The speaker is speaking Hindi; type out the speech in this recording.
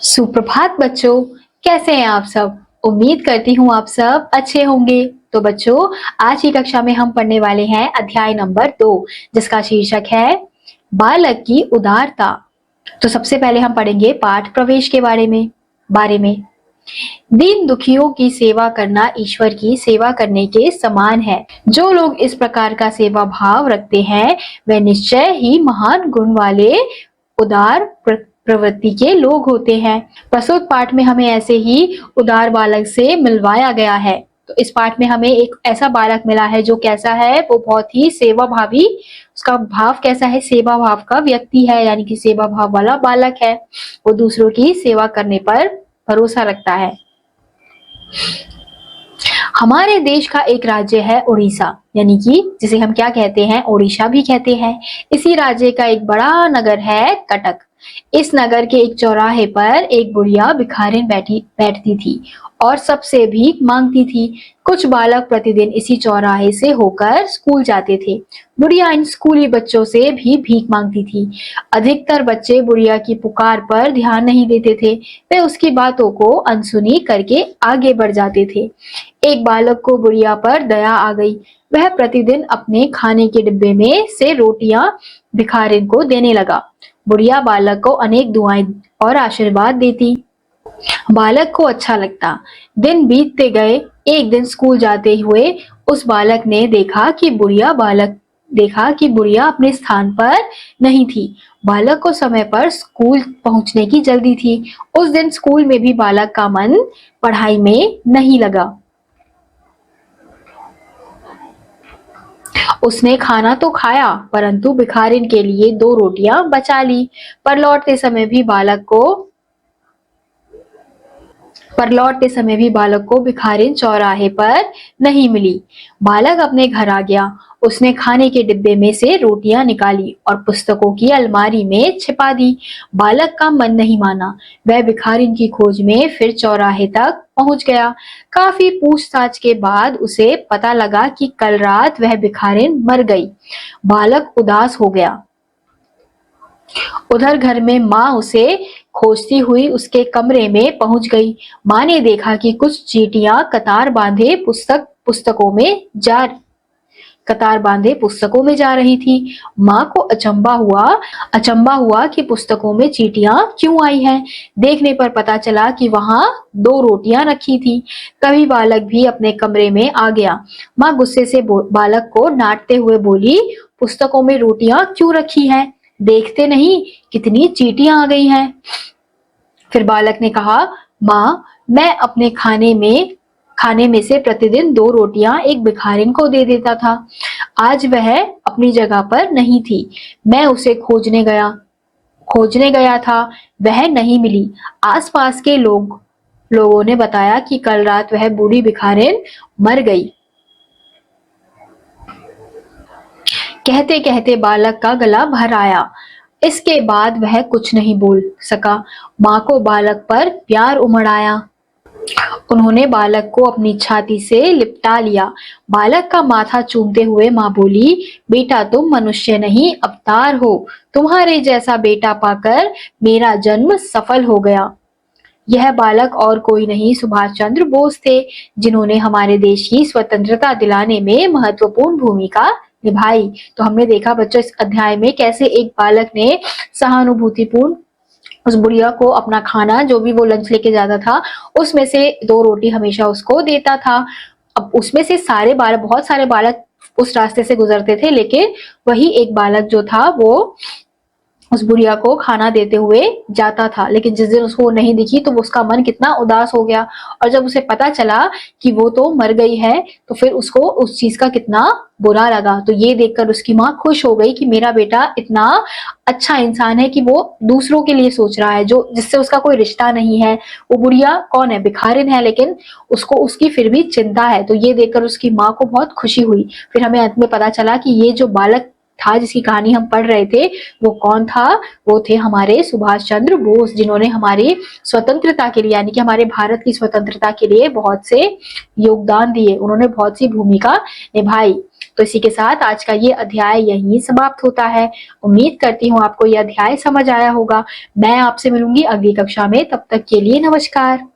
सुप्रभात बच्चों, कैसे हैं आप सब? उम्मीद करती हूँ आप सब अच्छे होंगे। तो बच्चों, आज की कक्षा में हम पढ़ने वाले हैं अध्याय नंबर 2, जिसका शीर्षक है बालक की उदारता। तो सबसे पहले हम पढ़ेंगे पाठ प्रवेश के बारे में। दीन दुखियों की सेवा करना ईश्वर की सेवा करने के समान है। जो लोग इस प्रकार का सेवा भाव रखते हैं, वे निश्चय ही महान गुण वाले उदार प्रवृत्ति के लोग होते हैं। प्रस्तुत पाठ में हमें ऐसे ही उदार बालक से मिलवाया गया है। तो इस पाठ में हमें एक ऐसा बालक मिला है जो कैसा है, वो बहुत ही सेवा भावी, उसका भाव कैसा है, सेवा भाव का व्यक्ति है, यानी कि सेवा भाव वाला बालक है। वो दूसरों की सेवा करने पर भरोसा रखता है। हमारे देश का एक राज्य है उड़ीसा, यानी कि जिसे हम क्या कहते हैं, ओडिशा भी कहते हैं। इसी राज्य का एक बड़ा नगर है कटक। इस नगर के एक चौराहे पर एक बुढ़िया भिखारिन बैठती थी और सबसे भीख मांगती थी। कुछ बालक प्रतिदिन इसी चौराहे से होकर स्कूल जाते थे। बुढ़िया इन स्कूली बच्चों से भी भीख मांगती थी। अधिकतर बच्चे बुढ़िया की पुकार पर ध्यान नहीं देते थे, वे उसकी बातों को अनसुनी करके आगे बढ़ जाते थे। एक बालक को बुढ़िया पर दया आ गई। वह प्रतिदिन अपने खाने के डिब्बे में से रोटियां भिखारिन को देने लगा। बुढ़िया बालक को अनेक दुआएं और आशीर्वाद देती। बालक को अच्छा लगता। दिन बीतते गए। एक दिन स्कूल जाते हुए उस बालक ने देखा कि बुढ़िया अपने स्थान पर नहीं थी। बालक को समय पर स्कूल पहुंचने की जल्दी थी। उस दिन स्कूल में भी बालक का मन पढ़ाई में नहीं लगा। उसने खाना तो खाया, परंतु भिखारिन के लिए 2 रोटियां बचा ली। पर लौटते समय भी बालक को भिखारिन चौराहे पर नहीं मिली। बालक अपने घर आ गया। उसने खाने के डिब्बे में से रोटियां निकाली और पुस्तकों की अलमारी में छिपा दी। बालक का मन नहीं माना। वह भिखारिन की खोज में फिर चौराहे तक पहुंच गया। काफी पूछताछ के बाद उसे पता लगा कि कल रात वह भिखारिन मर गई। बालक उदास हो गया। उधर घर में माँ उसे खोजती हुई उसके कमरे में पहुंच गई। माँ ने देखा कि कुछ चींटियां कतार बांधे पुस्तकों में जा रही थी। माँ को अचंबा हुआ कि पुस्तकों में चींटियां क्यों आई हैं। देखने पर पता चला कि वहां 2 रोटियां रखी थी। तभी बालक भी अपने कमरे में आ गया। माँ गुस्से से बालक को डांटते हुए बोली, पुस्तकों में रोटियां क्यों रखी हैं? देखते नहीं कितनी चींटियां आ गई हैं। फिर बालक ने कहा, माँ, मैं अपने खाने में से प्रतिदिन 2 रोटियां एक भिखारिन को दे देता था। आज वह अपनी जगह पर नहीं थी। मैं उसे खोजने गया था, वह नहीं मिली। आसपास के लोगों ने बताया कि कल रात वह बूढ़ी भिखारिन मर गई। कहते कहते बालक का गला भर आया। इसके बाद वह कुछ नहीं बोल सका। माँ को बालक पर प्यार उमड़ आया। उन्होंने बालक को अपनी छाती से लिपटा लिया। बालक का माथा चूमते हुए माँ बोली, बेटा, तुम मनुष्य नहीं अवतार हो। तुम्हारे जैसा बेटा पाकर मेरा जन्म सफल हो गया। यह बालक और कोई नहीं, सुभाष चंद्र बोस थे, जिन्होंने हमारे देश की स्वतंत्रता दिलाने में महत्वपूर्ण भूमिका निभाई। तो हमने देखा बच्चों इस अध्याय में कैसे एक बालक ने सहानुभूतिपूर्ण उस बुढ़िया को अपना खाना, जो भी वो लंच लेके जाता था, उसमें से 2 रोटी हमेशा उसको देता था। अब उसमें से बहुत सारे बालक उस रास्ते से गुजरते थे, लेकिन वही एक बालक जो था वो उस बुढ़िया को खाना देते हुए जाता था। लेकिन जिस दिन उसको नहीं दिखी तो उसका मन कितना उदास हो गया। और जब उसे पता चला कि वो तो मर गई है, तो फिर उसको उस चीज का कितना बुरा लगा। तो ये देखकर उसकी माँ खुश हो गई कि मेरा बेटा इतना अच्छा इंसान है कि वो दूसरों के लिए सोच रहा है, जो जिससे उसका कोई रिश्ता नहीं है। वो बुढ़िया कौन है? भिखारिन है, लेकिन उसको उसकी फिर भी चिंता है। तो ये देखकर उसकी माँ को बहुत खुशी हुई। फिर हमें अंत में पता चला कि ये जो बालक था जिसकी कहानी हम पढ़ रहे थे, वो कौन था? वो थे हमारे सुभाष चंद्र बोस, जिन्होंने हमारी स्वतंत्रता के लिए, यानी कि हमारे भारत की स्वतंत्रता के लिए बहुत से योगदान दिए। उन्होंने बहुत सी भूमिका निभाई। तो इसी के साथ आज का ये अध्याय यहीं समाप्त होता है। उम्मीद करती हूँ आपको ये अध्याय समझ आया होगा। मैं आपसे मिलूंगी अगली कक्षा में, तब तक के लिए नमस्कार।